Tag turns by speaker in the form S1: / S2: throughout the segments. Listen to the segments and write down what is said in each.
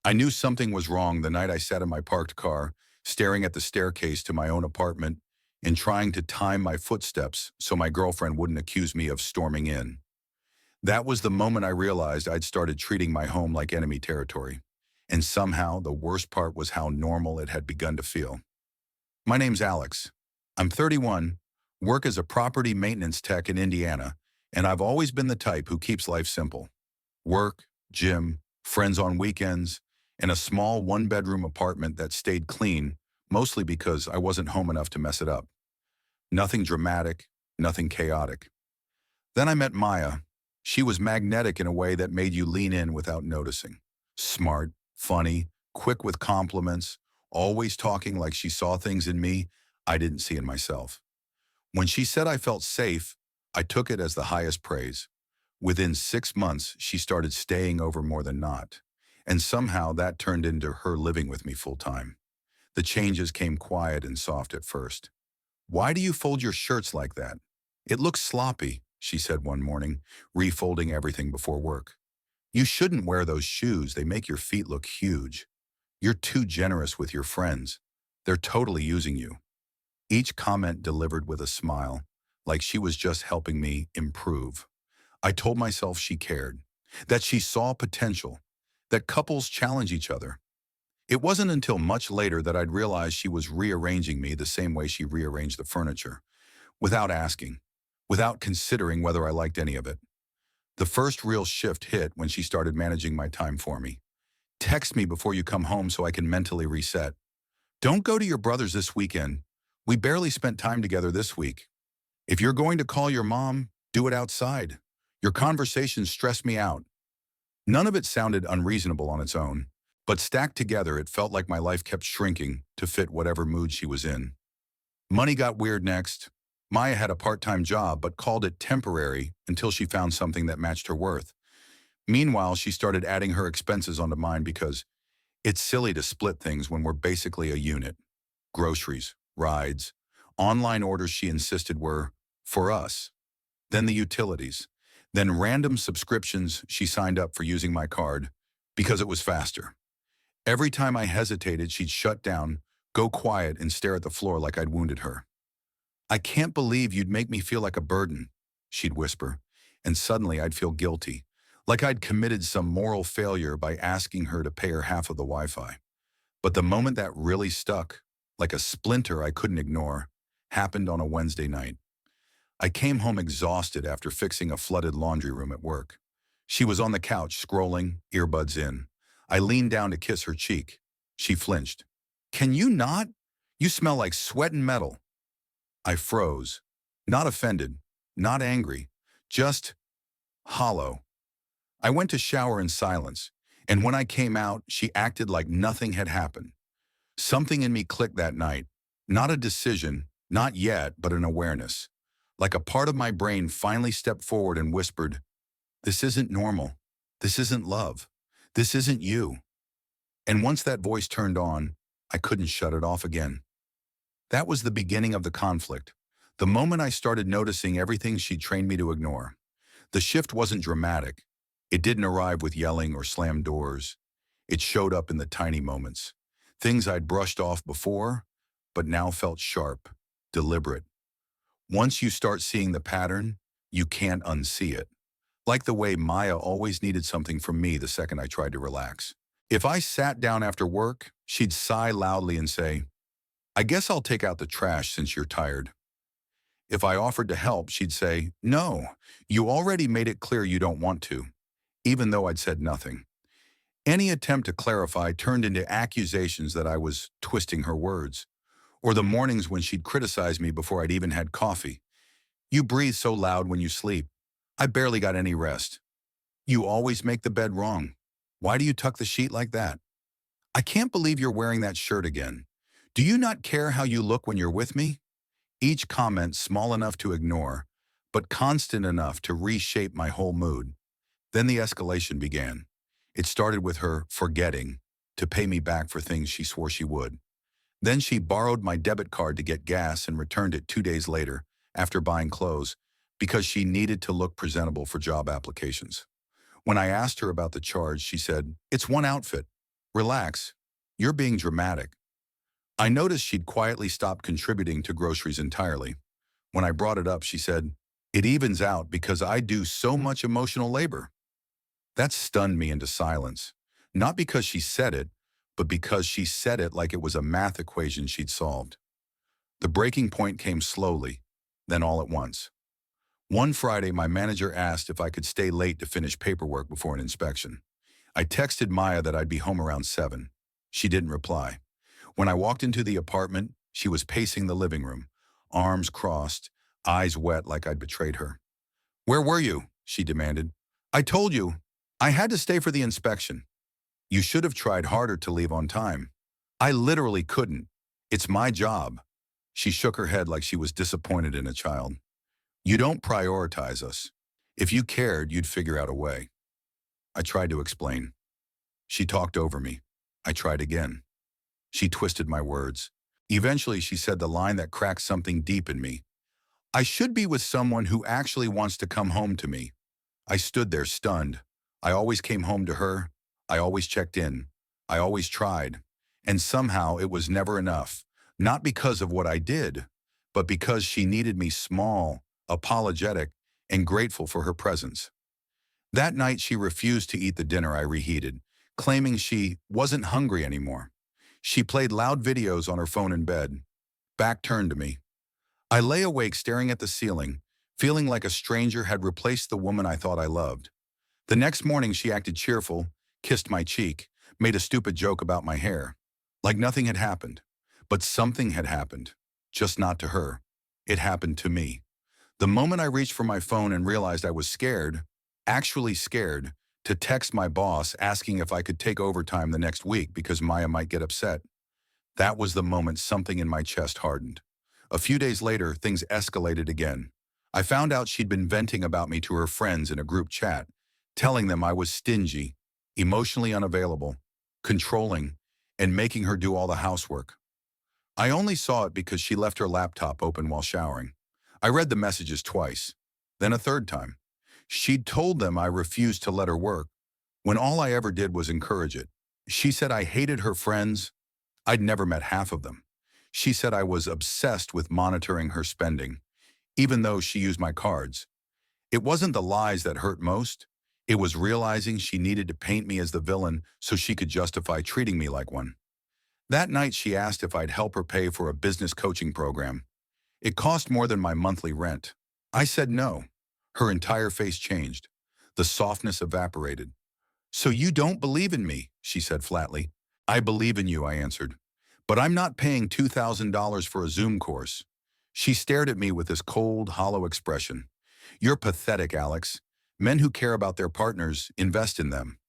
S1: I knew something was wrong the night I sat in my parked car, staring at the staircase to my own apartment and trying to time my footsteps so my girlfriend wouldn't accuse me of storming in. That was the moment I realized I'd started treating my home like enemy territory. And somehow, the worst part was how normal it had begun to feel. My name's Alex. I'm 31, work as a property maintenance tech in Indiana, and I've always been the type who keeps life simple. Work, gym, friends on weekends, and a small one-bedroom apartment that stayed clean, mostly because I wasn't home enough to mess it up. Nothing dramatic, nothing chaotic. Then I met Maya. She was magnetic in a way that made you lean in without noticing. Smart, funny, quick with compliments, always talking like she saw things in me I didn't see in myself. When she said I felt safe, I took it as the highest praise. Within 6 months, she started staying over more than not. And somehow that turned into her living with me full time. The changes came quiet and soft at first. "Why do you fold your shirts like that? It looks sloppy," she said one morning, refolding everything before work. "You shouldn't wear those shoes. They make your feet look huge. You're too generous with your friends. They're totally using you." Each comment delivered with a smile, like she was just helping me improve. I told myself she cared, that she saw potential, that couples challenge each other. It wasn't until much later that I'd realized she was rearranging me the same way she rearranged the furniture, without asking, without considering whether I liked any of it. The first real shift hit when she started managing my time for me. "Text me before you come home so I can mentally reset. Don't go to your brother's this weekend. We barely spent time together this week. If you're going to call your mom, do it outside. Your conversations stress me out." None of it sounded unreasonable on its own, but stacked together it felt like my life kept shrinking to fit whatever mood she was in. Money got weird next. Maya had a part-time job but called it temporary until she found something that matched her worth. Meanwhile, she started adding her expenses onto mine because it's silly to split things when we're basically a unit. Groceries, rides, online orders she insisted were for us. Then the utilities. Then random subscriptions she signed up for using my card because it was faster. Every time I hesitated, she'd shut down, go quiet, and stare at the floor like I'd wounded her. "I can't believe you'd make me feel like a burden," she'd whisper, and suddenly I'd feel guilty, like I'd committed some moral failure by asking her to pay her half of the Wi-Fi. But the moment that really stuck, like a splinter I couldn't ignore, happened on a Wednesday night. I came home exhausted after fixing a flooded laundry room at work. She was on the couch, scrolling, earbuds in. I leaned down to kiss her cheek. She flinched. "Can you not? You smell like sweat and metal." I froze. Not offended, not angry, just hollow. I went to shower in silence, and when I came out, she acted like nothing had happened. Something in me clicked that night. Not a decision, not yet, but an awareness. Like a part of my brain finally stepped forward and whispered, "This isn't normal. This isn't love. This isn't you." And once that voice turned on, I couldn't shut it off again. That was the beginning of the conflict. The moment I started noticing everything she trained me to ignore. The shift wasn't dramatic. It didn't arrive with yelling or slammed doors. It showed up in the tiny moments. Things I'd brushed off before, but now felt sharp, deliberate. Once you start seeing the pattern, you can't unsee it. Like the way Maya always needed something from me the second I tried to relax. If I sat down after work, she'd sigh loudly and say, "I guess I'll take out the trash since you're tired." If I offered to help, she'd say, "No, you already made it clear you don't want to," even though I'd said nothing. Any attempt to clarify turned into accusations that I was twisting her words. Or the mornings when she'd criticize me before I'd even had coffee. "You breathe so loud when you sleep. I barely got any rest. You always make the bed wrong. Why do you tuck the sheet like that? I can't believe you're wearing that shirt again. Do you not care how you look when you're with me?" Each comment small enough to ignore, but constant enough to reshape my whole mood. Then the escalation began. It started with her forgetting to pay me back for things she swore she would. Then she borrowed my debit card to get gas and returned it 2 days later, after buying clothes, because she needed to look presentable for job applications. When I asked her about the charge, she said, "It's one outfit." Relax. You're being dramatic. I noticed she'd quietly stopped contributing to groceries entirely. When I brought it up, she said, "It evens out because I do so much emotional labor." That stunned me into silence. Not because she said it, but because she said it like it was a math equation she'd solved. The breaking point came slowly, then all at once. One Friday, my manager asked if I could stay late to finish paperwork before an inspection. I texted Maya that I'd be home around 7. She didn't reply. When I walked into the apartment, she was pacing the living room, arms crossed, eyes wet like I'd betrayed her. "Where were you?" she demanded. "I told you. I had to stay for the inspection." "You should have tried harder to leave on time." "I literally couldn't. It's my job." She shook her head like she was disappointed in a child. "You don't prioritize us. If you cared, you'd figure out a way." I tried to explain. She talked over me. I tried again. She twisted my words. Eventually, she said the line that cracked something deep in me. "I should be with someone who actually wants to come home to me." I stood there stunned. I always came home to her. I always checked in. I always tried. And somehow it was never enough. Not because of what I did, but because she needed me small, apologetic, and grateful for her presence. That night, she refused to eat the dinner I reheated, claiming she wasn't hungry anymore. She played loud videos on her phone in bed, back turned to me. I lay awake staring at the ceiling, feeling like a stranger had replaced the woman I thought I loved. The next morning, she acted cheerful, kissed my cheek, made a stupid joke about my hair. Like nothing had happened. But something had happened. Just not to her. It happened to me. The moment I reached for my phone and realized I was scared, actually scared, to text my boss asking if I could take overtime the next week because Maya might get upset. That was the moment something in my chest hardened. A few days later, things escalated again. I found out she'd been venting about me to her friends in a group chat, telling them I was stingy, emotionally unavailable, controlling, and making her do all the housework. I only saw it because she left her laptop open while showering. I read the messages twice, then a third time. She'd told them I refused to let her work, when all I ever did was encourage it. She said I hated her friends. I'd never met half of them. She said I was obsessed with monitoring her spending, even though she used my cards. It wasn't the lies that hurt most. It was realizing she needed to paint me as the villain so she could justify treating me like one. That night, she asked if I'd help her pay for a business coaching program. It cost more than my monthly rent. I said no. Her entire face changed. The softness evaporated. "So you don't believe in me," she said flatly. "I believe in you," I answered. "But I'm not paying $2,000 for a Zoom course." She stared at me with this cold, hollow expression. "You're pathetic, Alex. Men who care about their partners invest in them."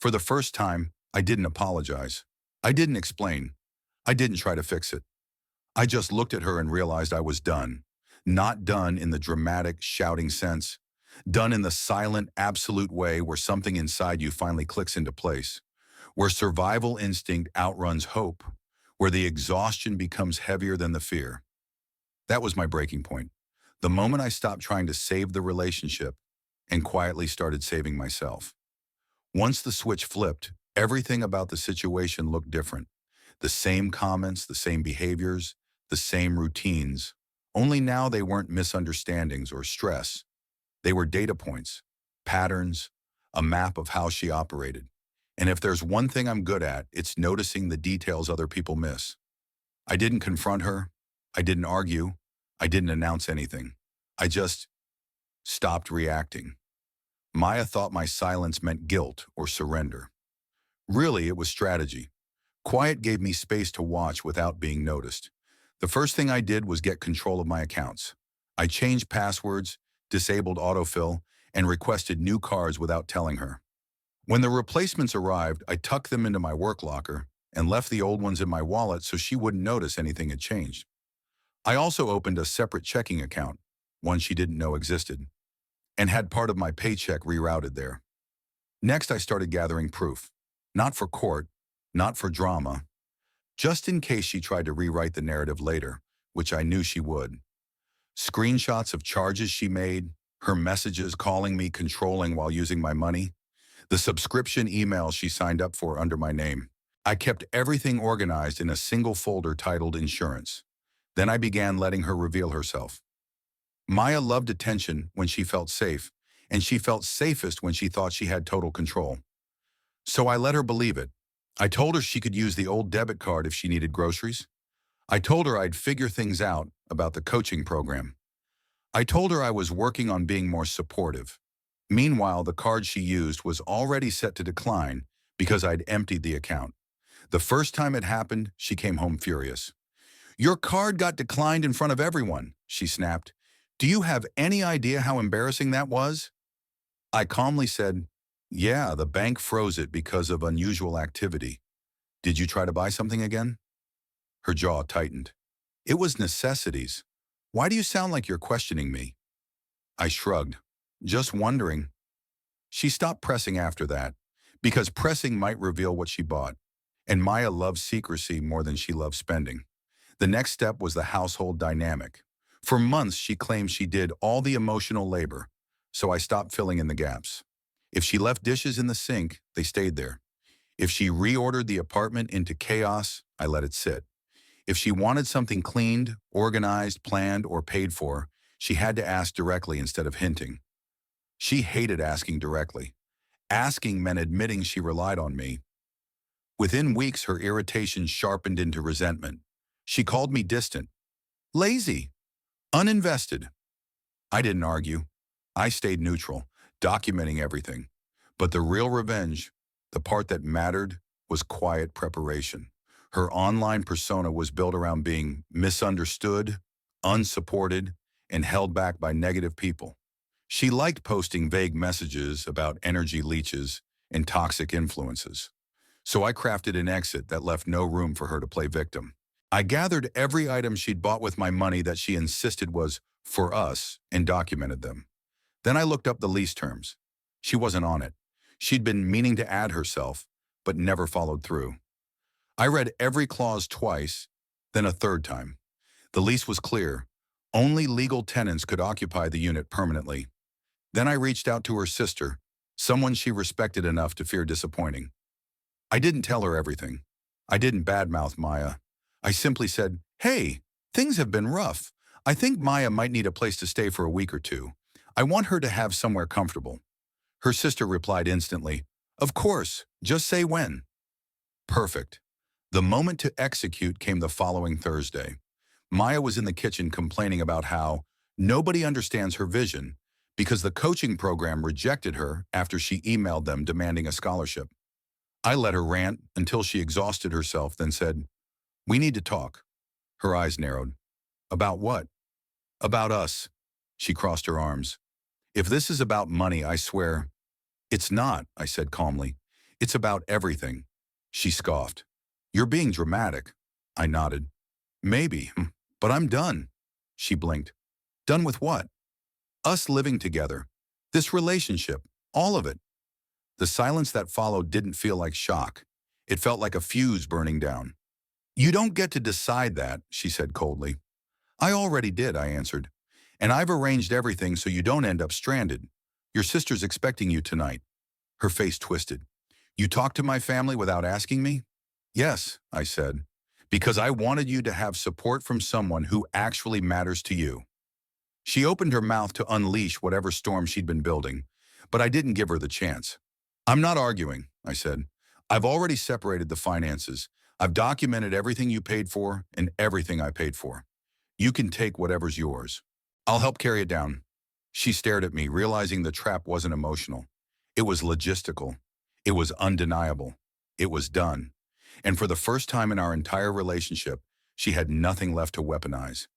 S1: For the first time, I didn't apologize. I didn't explain. I didn't try to fix it. I just looked at her and realized I was done. Not done in the dramatic, shouting sense. Done in the silent, absolute way where something inside you finally clicks into place. Where survival instinct outruns hope. Where the exhaustion becomes heavier than the fear. That was my breaking point. The moment I stopped trying to save the relationship and quietly started saving myself. Once the switch flipped, everything about the situation looked different. The same comments, the same behaviors, the same routines. Only now they weren't misunderstandings or stress. They were data points, patterns, a map of how she operated. And if there's one thing I'm good at, it's noticing the details other people miss. I didn't confront her. I didn't argue. I didn't announce anything. I just stopped reacting. Maya thought my silence meant guilt or surrender. Really, it was strategy. Quiet gave me space to watch without being noticed. The first thing I did was get control of my accounts. I changed passwords, disabled autofill, and requested new cards without telling her. When the replacements arrived, I tucked them into my work locker and left the old ones in my wallet so she wouldn't notice anything had changed. I also opened a separate checking account, one she didn't know existed, and had part of my paycheck rerouted there. Next, I started gathering proof. Not for court, not for drama, just in case she tried to rewrite the narrative later, which I knew she would. Screenshots of charges she made, her messages calling me controlling while using my money. the subscription email she signed up for under my name. I kept everything organized in a single folder titled Insurance. Then I began letting her reveal herself. Maya loved attention when she felt safe, and she felt safest when she thought she had total control. So I let her believe it. I told her she could use the old debit card if she needed groceries. I told her I'd figure things out about the coaching program. I told her I was working on being more supportive. Meanwhile, the card she used was already set to decline because I'd emptied the account. The first time it happened, she came home furious. "Your card got declined in front of everyone," she snapped. "Do you have any idea how embarrassing that was?" I calmly said, "Yeah, the bank froze it because of unusual activity. Did you try to buy something again?" Her jaw tightened. "It was necessities. Why do you sound like you're questioning me?" I shrugged. "Just wondering." She stopped pressing after that, because pressing might reveal what she bought, and Maya loves secrecy more than she loves spending. The next step was the household dynamic. For months, she claimed she did all the emotional labor, so I stopped filling in the gaps. If she left dishes in the sink, they stayed there. If she reordered the apartment into chaos, I let it sit. If she wanted something cleaned, organized, planned, or paid for, she had to ask directly instead of hinting. She hated asking directly. Asking meant admitting she relied on me. Within weeks, her irritation sharpened into resentment. She called me distant, lazy, uninvested. I didn't argue. I stayed neutral, documenting everything. But the real revenge, the part that mattered, was quiet preparation. Her online persona was built around being misunderstood, unsupported, and held back by negative people. She liked posting vague messages about energy leeches and toxic influences. So I crafted an exit that left no room for her to play victim. I gathered every item she'd bought with my money that she insisted was for us and documented them. Then I looked up the lease terms. She wasn't on it. She'd been meaning to add herself, but never followed through. I read every clause twice, then a third time. The lease was clear. Only legal tenants could occupy the unit permanently. Then I reached out to her sister, someone she respected enough to fear disappointing. I didn't tell her everything. I didn't badmouth Maya. I simply said, "Hey, things have been rough. I think Maya might need a place to stay for a week or two. I want her to have somewhere comfortable." Her sister replied instantly, "Of course, just say when." Perfect. The moment to execute came the following Thursday. Maya was in the kitchen complaining about how nobody understands her vision because the coaching program rejected her after she emailed them demanding a scholarship. I let her rant until she exhausted herself, then said, "We need to talk." Her eyes narrowed. "About what?" "About us." She crossed her arms. "If this is about money, I swear." "It's not," I said calmly. "It's about everything." She scoffed. "You're being dramatic." I nodded. "Maybe, but I'm done." She blinked. "Done with what?" "Us living together. This relationship. All of it." The silence that followed didn't feel like shock. It felt like a fuse burning down. "You don't get to decide that," she said coldly. "I already did," I answered. "And I've arranged everything so you don't end up stranded. Your sister's expecting you tonight." Her face twisted. "You talked to my family without asking me?" "Yes," I said, "because I wanted you to have support from someone who actually matters to you." She opened her mouth to unleash whatever storm she'd been building, but I didn't give her the chance. "I'm not arguing," I said. "I've already separated the finances. I've documented everything you paid for and everything I paid for. You can take whatever's yours. I'll help carry it down." She stared at me, realizing the trap wasn't emotional. It was logistical. It was undeniable. It was done. And for the first time in our entire relationship, she had nothing left to weaponize.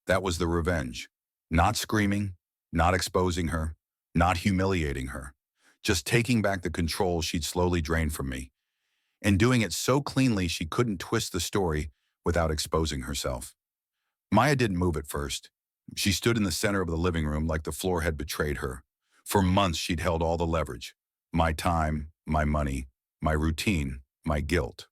S1: That was the revenge. Not screaming, not exposing her, not humiliating her. Just taking back the control she'd slowly drained from me. And doing it so cleanly she couldn't twist the story without exposing herself. Maya didn't move at first. She stood in the center of the living room like the floor had betrayed her. For months she'd held all the leverage. My time, my money, my routine, my guilt.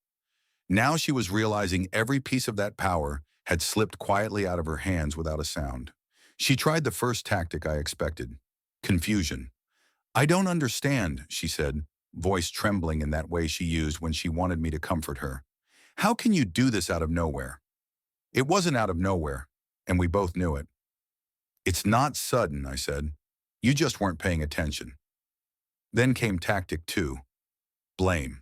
S1: Now she was realizing every piece of that power had slipped quietly out of her hands without a sound. She tried the first tactic I expected. Confusion. "I don't understand," she said. voice trembling in that way she used when she wanted me to comfort her. How can you do this out of nowhere? It wasn't out of nowhere, and we both knew it. It's not sudden, I said. You just weren't paying attention. Then came tactic two, blame.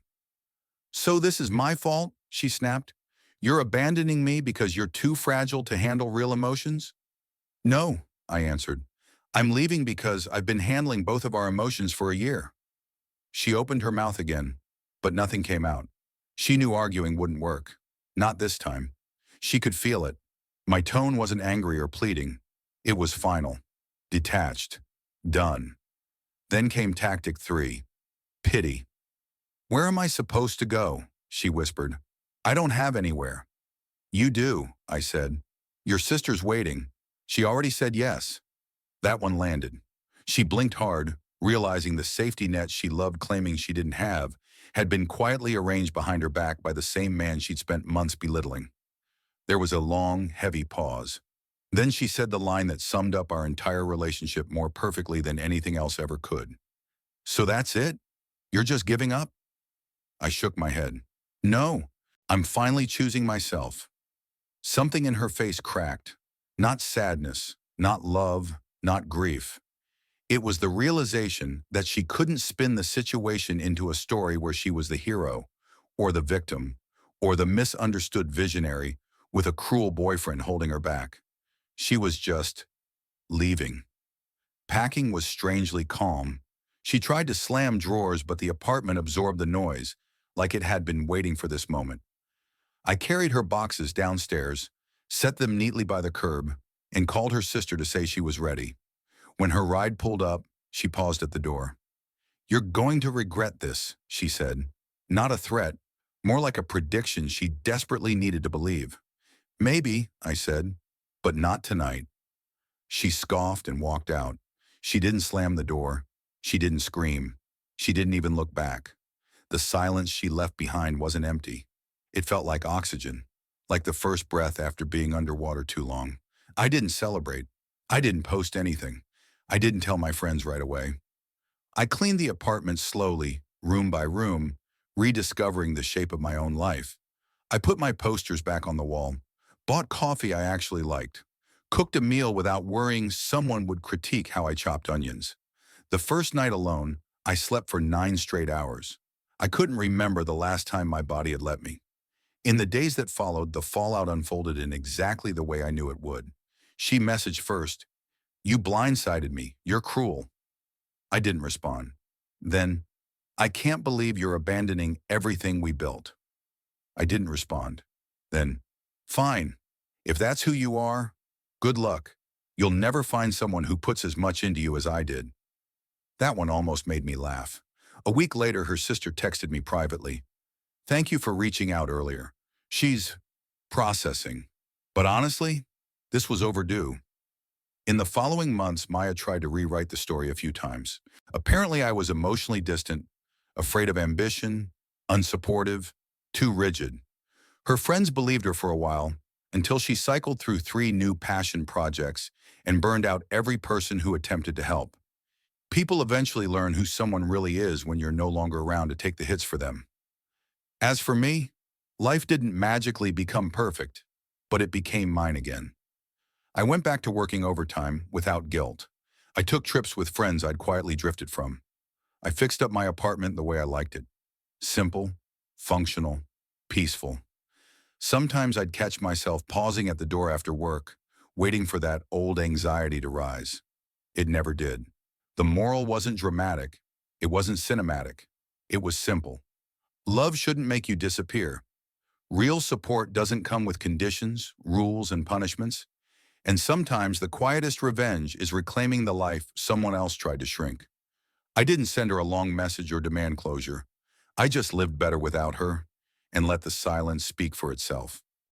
S1: So this is my fault, she snapped. You're abandoning me because you're too fragile to handle real emotions? No, I answered. I'm leaving because I've been handling both of our emotions for a year. She opened her mouth again, but nothing came out. She knew arguing wouldn't work. Not this time. She could feel it. My tone wasn't angry or pleading. It was final. Detached. Done. Then came tactic three. Pity. Where am I supposed to go? She whispered. I don't have anywhere. You do, I said. Your sister's waiting. She already said yes. That one landed. She blinked hard, realizing the safety net she loved claiming she didn't have had been quietly arranged behind her back by the same man she'd spent months belittling. There was a long, heavy pause. Then she said the line that summed up our entire relationship more perfectly than anything else ever could. So that's it? You're just giving up? I shook my head. No, I'm finally choosing myself. Something in her face cracked. Not sadness, not love, not grief. It was the realization that she couldn't spin the situation into a story where she was the hero, or the victim, or the misunderstood visionary with a cruel boyfriend holding her back. She was just leaving. Packing was strangely calm. She tried to slam drawers, but the apartment absorbed the noise, like it had been waiting for this moment. I carried her boxes downstairs, set them neatly by the curb, and called her sister to say she was ready. When her ride pulled up, she paused at the door. You're going to regret this, she said. Not a threat, more like a prediction she desperately needed to believe. Maybe, I said, but not tonight. She scoffed and walked out. She didn't slam the door. She didn't scream. She didn't even look back. The silence she left behind wasn't empty. It felt like oxygen, like the first breath after being underwater too long. I didn't celebrate. I didn't post anything. I didn't tell my friends right away. I cleaned the apartment slowly, room by room, rediscovering the shape of my own life. I put my posters back on the wall, bought coffee I actually liked, cooked a meal without worrying someone would critique how I chopped onions. The first night alone, I slept for 9 straight hours. I couldn't remember the last time my body had let me. In the days that followed, the fallout unfolded in exactly the way I knew it would. She messaged first, "You blindsided me. You're cruel." I didn't respond. Then, "I can't believe you're abandoning everything we built." I didn't respond. Then, "Fine. If that's who you are, good luck. You'll never find someone who puts as much into you as I did." That one almost made me laugh. A week later, her sister texted me privately. "Thank you for reaching out earlier. She's processing. But honestly, this was overdue." In the following months, Maya tried to rewrite the story a few times. Apparently, I was emotionally distant, afraid of ambition, unsupportive, too rigid. Her friends believed her for a while, until she cycled through 3 new passion projects and burned out every person who attempted to help. People eventually learn who someone really is when you're no longer around to take the hits for them. As for me, life didn't magically become perfect, but it became mine again. I went back to working overtime without guilt. I took trips with friends I'd quietly drifted from. I fixed up my apartment the way I liked it. Simple, functional, peaceful. Sometimes I'd catch myself pausing at the door after work, waiting for that old anxiety to rise. It never did. The moral wasn't dramatic. It wasn't cinematic. It was simple. Love shouldn't make you disappear. Real support doesn't come with conditions, rules, and punishments. And sometimes the quietest revenge is reclaiming the life someone else tried to shrink. I didn't send her a long message or demand closure. I just lived better without her and let the silence speak for itself.